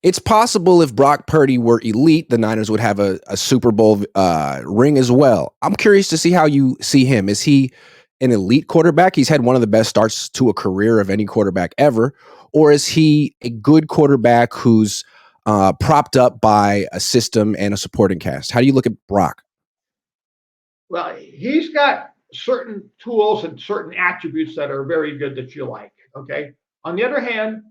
It's possible if Brock Purdy were elite, the Niners would have a Super Bowl ring as well. I'm curious to see how you see him. Is he an elite quarterback? He's had one of the best starts to a career of any quarterback ever. Or is he a good quarterback who's propped up by a system and a supporting cast? How do you look at Brock? Well, he's got certain tools and certain attributes that are very good that you like. Okay. On the other hand,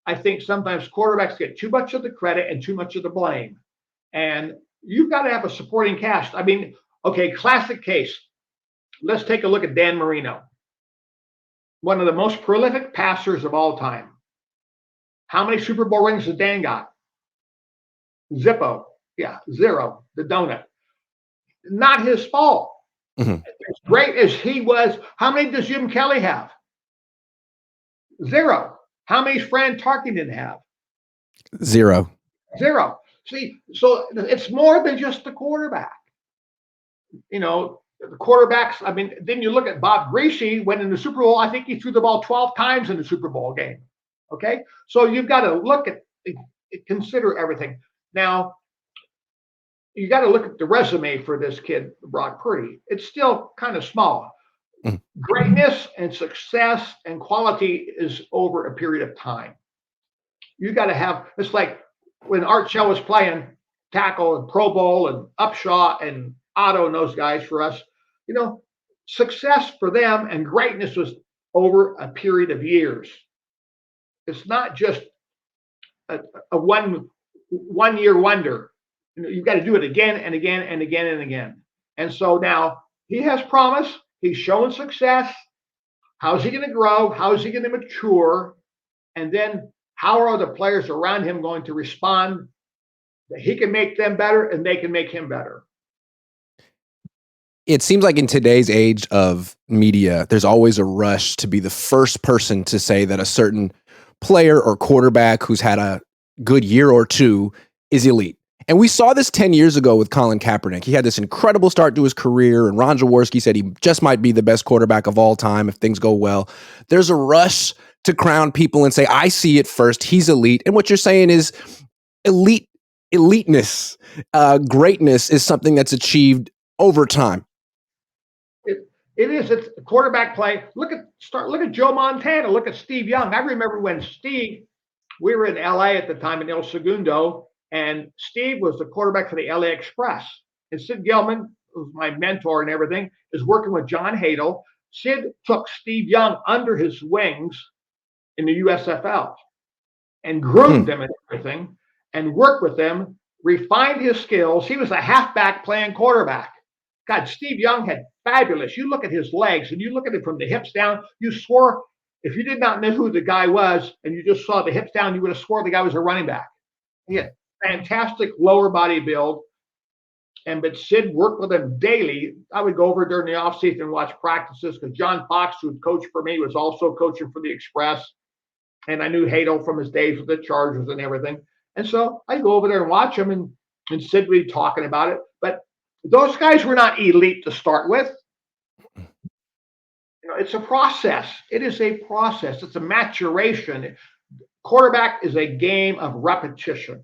I think sometimes quarterbacks get too much of the credit and too much of the blame. And you've got to have a supporting cast. I mean, okay, classic case. Let's take a look at Dan Marino, one of the most prolific passers of all time. How many Super Bowl rings has Dan got? Zippo. Yeah, zero. The donut. Not his fault. Mhm. As great as he was, how many does Jim Kelly have? Zero. How many Fran Tarkenton have? Zero. Zero. See, so it's more than just the quarterback. The quarterbacks. I mean, then you look at Bob Griese when in the Super Bowl. I think he threw the ball 12 times in the Super Bowl game. Okay, so you've got to look at consider everything. Now, you got to look at the resume for this kid, Brock Purdy. It's still kind of small. Mhm. Greatness and success and quality is over a period of time. You got to have. It's like when Art Shell was playing tackle and Pro Bowl and Upshaw and Otto and those guys for us. You know, success for them and greatness was over a period of years. It's not just a one year wonder. You've got to do it again and again and again and again. And so now he has promise. He's shown success. How's he going to grow? How is he going to mature? And then how are the players around him going to respond? That he can make them better and they can make him better. It seems like in today's age of media, there's always a rush to be the first person to say that a certain player or quarterback who's had a good year or two is elite. And we saw this 10 years ago with Colin Kaepernick. He had this incredible start to his career, and Ron Jaworski said he just might be the best quarterback of all time if things go well. There's a rush to crown people and say, I see it first. He's elite. And what you're saying is eliteness, greatness is something that's achieved over time. It is. It's quarterback play. Look at Joe Montana. Look at Steve Young. I remember when we were in LA at the time in El Segundo, and Steve was the quarterback for the LA Express. And Sid Gilman, who's my mentor and everything, is working with John Hadel. Sid took Steve Young under his wings in the USFL and groomed him and everything and worked with them, refined his skills. He was a halfback playing quarterback. God, Steve Young had fabulous. You look at his legs and you look at it from the hips down, you swore if you did not know who the guy was and you just saw the hips down, you would have swore the guy was a running back. He had fantastic lower body build. But Sid worked with him daily. I would go over during the offseason and watch practices because John Fox, who coached for me, was also coaching for the Express. And I knew Hadel from his days with the Chargers and everything. And so I'd go over there and watch him, and Sid would be talking about it. But those guys were not elite to start with. It's a process. It is a process. It's a maturation. Quarterback is a game of repetition.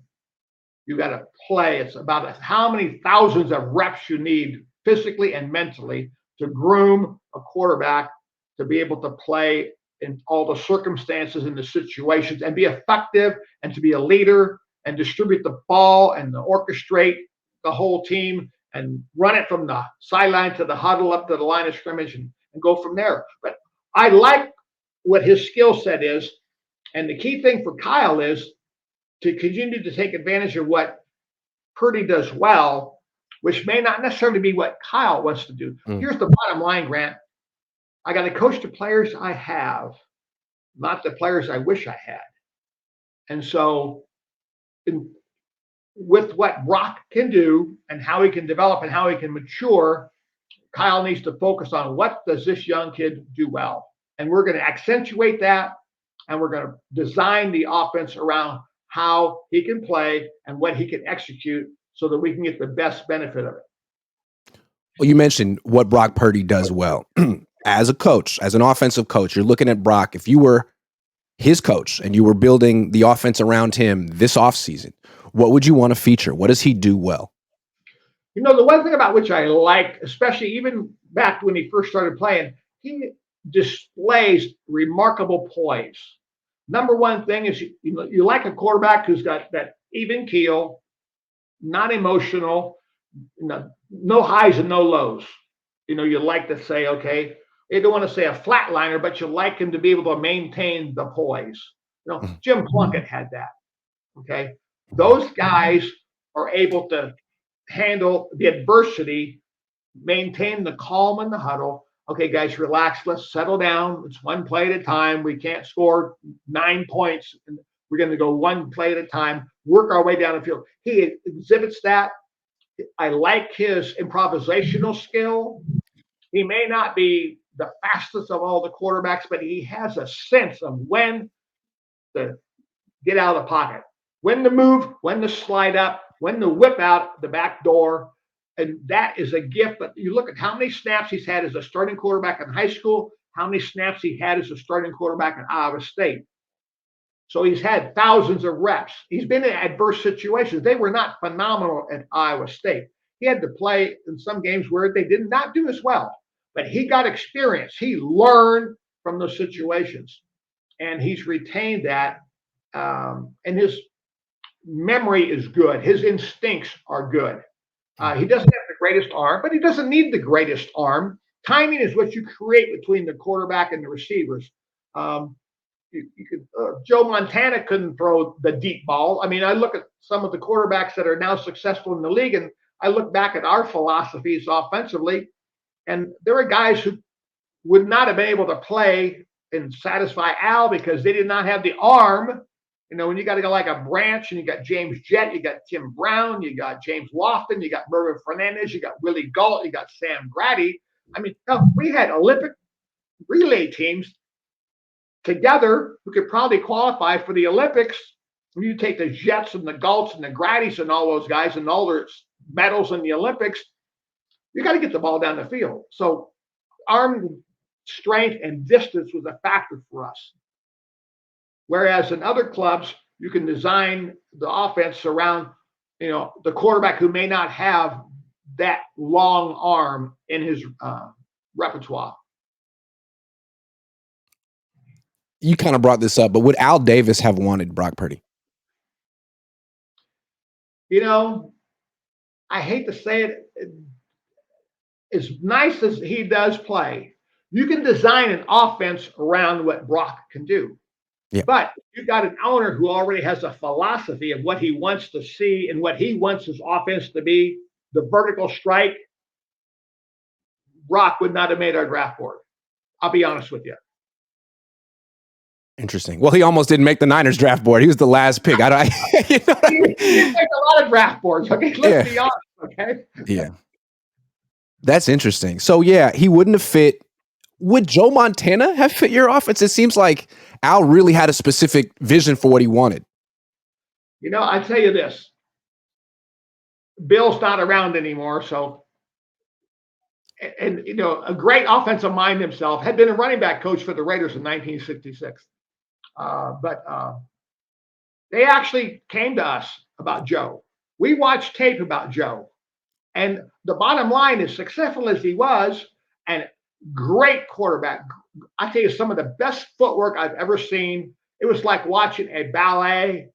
You got to play. It's about how many thousands of reps you need physically and mentally to groom a quarterback to be able to play in all the circumstances and the situations and be effective and to be a leader and distribute the ball and orchestrate the whole team and run it from the sideline to the huddle up to the line of scrimmage and go from there. But I like what his skill set is. And the key thing for Kyle is to continue to take advantage of what Purdy does well, which may not necessarily be what Kyle wants to do. Here's the bottom line, Grant. I got to coach the players I have, not the players I wish I had. And so with what Brock can do and how he can develop and how he can mature, Kyle needs to focus on what does this young kid do well. And we're going to accentuate that, and we're going to design the offense around how he can play and what he can execute so that we can get the best benefit of it. Well, you mentioned what Brock Purdy does well. As a coach, as an offensive coach, you're looking at Brock. If you were his coach and you were building the offense around him this offseason, what would you want to feature? What does he do well? The one thing about which I like, especially even back when he first started playing, he displays remarkable poise. Number one thing is you like a quarterback who's got that even keel, not emotional, no highs and no lows. You like to say, okay, you don't want to say a flatliner, but you like him to be able to maintain the poise. Jim Plunkett had that. Okay. Those guys are able to handle the adversity, maintain the calm in the huddle. Okay, guys, relax. Let's settle down. It's one play at a time. We can't score 9 points. We're going to go one play at a time, work our way down the field. He exhibits that. I like his improvisational skill. He may not be the fastest of all the quarterbacks, but he has a sense of when to get out of the pocket, when to move, when to slide up, when to whip out the back door. And that is a gift. But you look at how many snaps he's had as a starting quarterback in high school, how many snaps he had as a starting quarterback in Iowa State. So he's had thousands of reps. He's been in adverse situations. They were not phenomenal at Iowa State. He had to play in some games where they did not do as well. But he got experience. He learned from those situations. And he's retained that. And his memory is good. His instincts are good. He doesn't have the greatest arm, but he doesn't need the greatest arm. Timing is what you create between the quarterback and the receivers. Joe Montana couldn't throw the deep ball. I mean, I look at some of the quarterbacks that are now successful in the league, and I look back at our philosophies offensively, and there are guys who would not have been able to play and satisfy Al because they did not have the arm. When you got to go like a Branch and you got James Jett, you got Tim Brown, you got James Lofton, you got Mervin Fernandez, you got Willie Gault, you got Sam Grady. I mean, we had Olympic relay teams together who could probably qualify for the Olympics. When you take the Jets and the Gaults and the Gradys and all those guys and all their medals in the Olympics, you got to get the ball down the field. So arm strength and distance was a factor for us. Whereas in other clubs, you can design the offense around, the quarterback who may not have that long arm in his repertoire. You kind of brought this up, but would Al Davis have wanted Brock Purdy? I hate to say it, as nice as he does play, you can design an offense around what Brock can do. Yeah. But you've got an owner who already has a philosophy of what he wants to see and what he wants his offense to be, the vertical strike. Brock would not have made our draft board. I'll be honest with you. Interesting. Well, he almost didn't make the Niners draft board. He was the last pick. He didn't make a lot of draft boards. Okay, let's be honest. Okay. Yeah. That's interesting. So yeah, he wouldn't have fit. Would Joe Montana have fit your offense? It seems like Al really had a specific vision for what he wanted. I tell you this. Bill's not around anymore, so a great offensive mind himself, had been a running back coach for the Raiders in 1966. But they actually came to us about Joe. We watched tape about Joe. And the bottom line is, successful as he was, and great quarterback. I tell you, some of the best footwork I've ever seen. It was like watching a ballet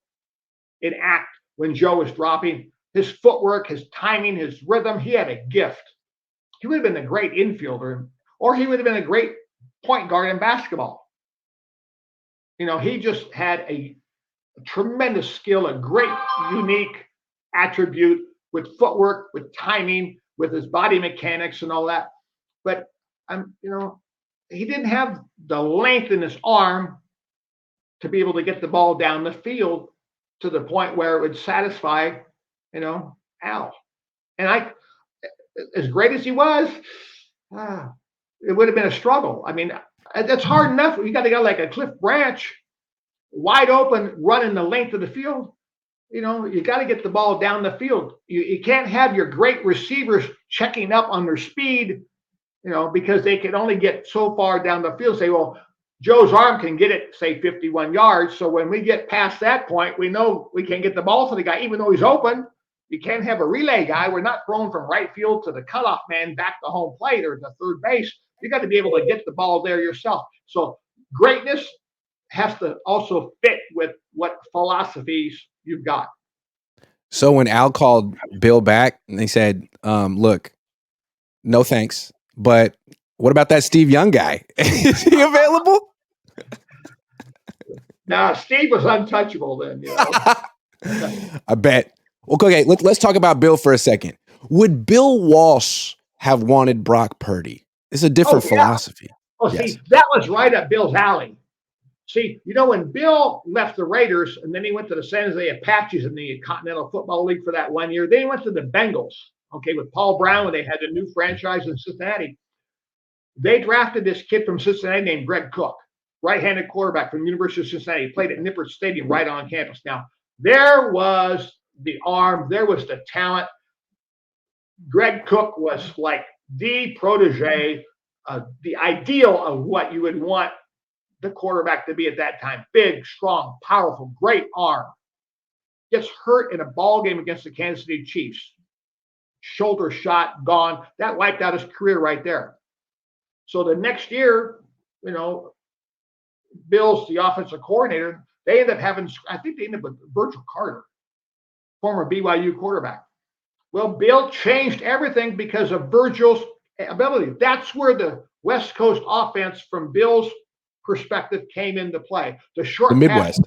in act when Joe was dropping. His footwork, his timing, his rhythm, he had a gift. He would have been a great infielder, or he would have been a great point guard in basketball. He just had a tremendous skill, a great, unique attribute with footwork, with timing, with his body mechanics and all that. But he didn't have the length in his arm to be able to get the ball down the field to the point where it would satisfy, Al. And as great as he was, it would have been a struggle. I mean, that's hard enough. You got to go like a Cliff Branch, wide open, running the length of the field. You got to get the ball down the field. You can't have your great receivers checking up on their speed, because they can only get so far down the field. Say, well, Joe's arm can get it, say, 51 yards. So when we get past that point, we know we can get the ball to the guy, even though he's open. You can't have a relay guy. We're not throwing from right field to the cutoff man back to home plate or to third base. You got to be able to get the ball there yourself. So greatness has to also fit with what philosophies you've got. So when Al called Bill back and they said, look, no thanks, but what about that Steve Young guy? Is he available? Now, Steve was untouchable then, you know. I bet. Okay, let's talk about Bill for a second. Would Bill Walsh have wanted Brock Purdy? It's a different philosophy. Oh, Yes. see, that was right up Bill's alley. See, you know, when Bill left the Raiders and then he went to the San Jose Apaches in the Continental Football League for that 1 year, then he went to the Bengals, okay, with Paul Brown when they had a new franchise in Cincinnati. They drafted this kid from Cincinnati named Greg Cook, right-handed quarterback from the University of Cincinnati. He played at Nippert Stadium right on campus. Now, there was the arm, there was the talent. Greg Cook was like the protege, the ideal of what you would want the quarterback to be at that time. Big, strong, powerful, great arm. Gets hurt in a ball game against the Kansas City Chiefs. Shoulder shot, gone. That wiped out his career right there. So the next year, you know, Bill's the offensive coordinator. They end up having, I think they end up with Virgil Carter, former BYU quarterback. Well, Bill changed everything because of Virgil's ability. That's where the West Coast offense, from Bill's perspective, came into play. The short the Midwest,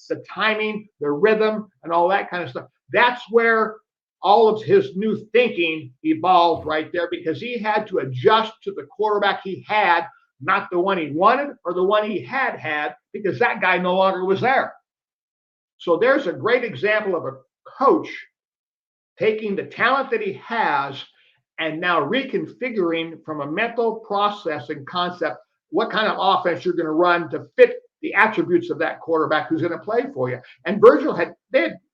the timing, the rhythm, and all that kind of stuff. That's where all of his new thinking evolved right there, because he had to adjust to the quarterback he had, not the one he wanted or the one he had, because that guy no longer was there. So there's a great example of a coach taking the talent that he has and now reconfiguring from a mental process and concept what kind of offense you're going to run to fit the attributes of that quarterback who's going to play for you. And Virgil had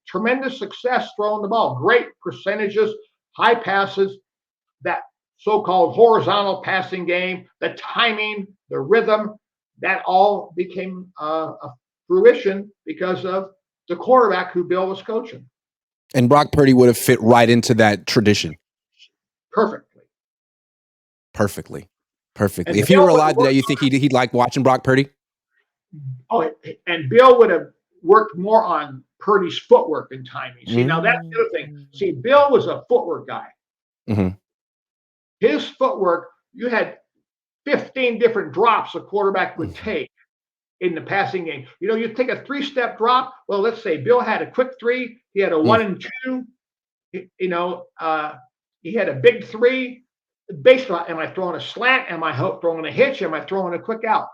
tremendous success throwing the ball, great percentages, high passes, that so-called horizontal passing game, the timing, the rhythm, that all became a fruition because of the quarterback who Bill was coaching. And Brock Purdy would have fit right into that tradition. Perfectly. And if he were alive today, you think he'd like watching Brock Purdy? Oh, and Bill would have worked more on Purdy's footwork and timing. See, now that's the other thing. See, Bill was a footwork guy. Mm-hmm. His footwork, you had 15 different drops a quarterback would take in the passing game. You know, you take a 3-step drop. Well, let's say Bill had a quick 3. He had a 1 and 2. You know, he had a big 3. Based on, am I throwing a slant? Am I throwing a hitch? Am I throwing a quick out?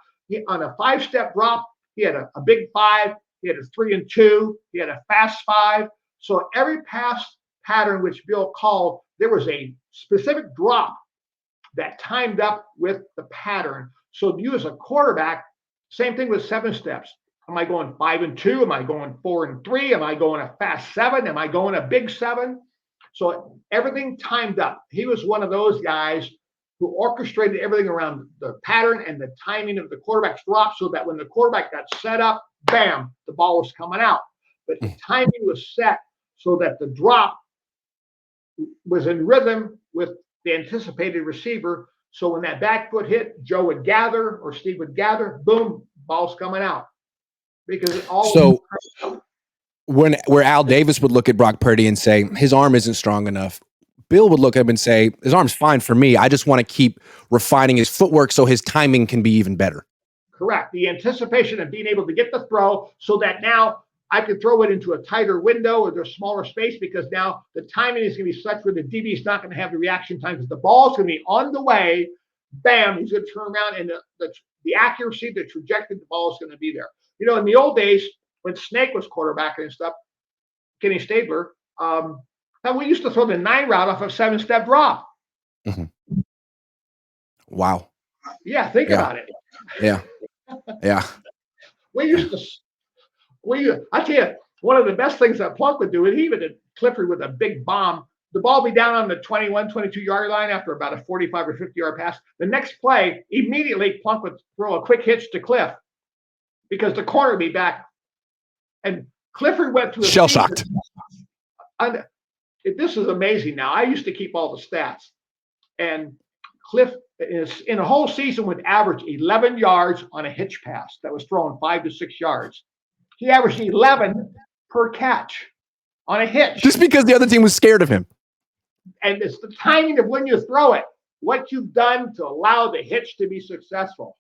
On a 5-step drop, he had a big 5. He had a 3 and 2. He had a fast 5. So every pass pattern which Bill called, there was a specific drop that timed up with the pattern. So you as a quarterback, same thing with 7 steps. Am I going 5 and 2? Am I going 4 and 3? Am I going a fast 7? Am I going a big 7? So everything timed up. He was one of those guys who orchestrated everything around the pattern and the timing of the quarterback's drop, so that when the quarterback got set up, bam, the ball was coming out. But the timing was set so that the drop was in rhythm with the anticipated receiver. So when that back foot hit, Joe would gather or Steve would gather, boom, ball's coming out. Because it all. So where Al Davis would look at Brock Purdy and say his arm isn't strong enough, Bill would look at him and say his arm's fine for me. I just want to keep refining his footwork so his timing can be even better. Correct. The anticipation of being able to get the throw so that now I can throw it into a tighter window or there's smaller space, because now the timing is going to be such where the DB is not going to have the reaction time, because the ball's going to be on the way. Bam, he's going to turn around, and the accuracy, the trajectory of the ball is going to be there. You know, in the old days when Snake was quarterbacking and stuff, Kenny Stabler, we used to throw the 9 route off a 7-step drop. Mm-hmm. Wow. Yeah, think about it. Yeah. I tell you, one of the best things that Plunk would do, and even at Clifford with a big bomb, the ball be down on the 21, 22-yard line after about a 45 or 50-yard pass. The next play, immediately Plunk would throw a quick hitch to Cliff because the corner would be back. And Clifford went through a shell shocked. This is amazing now. I used to keep all the stats. And Cliff, in a whole season, would average 11 yards on a hitch pass that was thrown 5 to 6 yards. He averaged 11 per catch on a hitch. Just because the other team was scared of him. And it's the timing of when you throw it, what you've done to allow the hitch to be successful.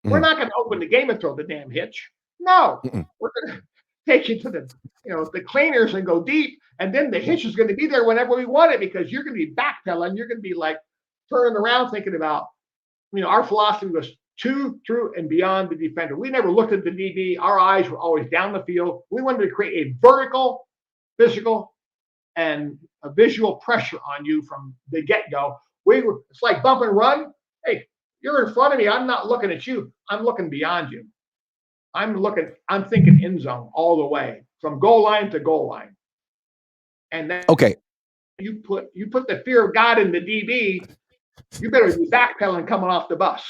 We're not going to open the game and throw the damn hitch. No, we're going to take you to the cleaners and go deep, and then the hitch is going to be there whenever we want it because you're going to be backpedaling. You're going to be like turning around thinking about, our philosophy was to, through, and beyond the defender. We never looked at the DB. Our eyes were always down the field. We wanted to create a vertical, physical, and a visual pressure on you from the get-go. It's like bump and run. Hey, you're in front of me. I'm not looking at you. I'm looking beyond you. I'm thinking end zone all the way from goal line to goal line. And then you put the fear of God in the DB, you better be backpedaling coming off the bus.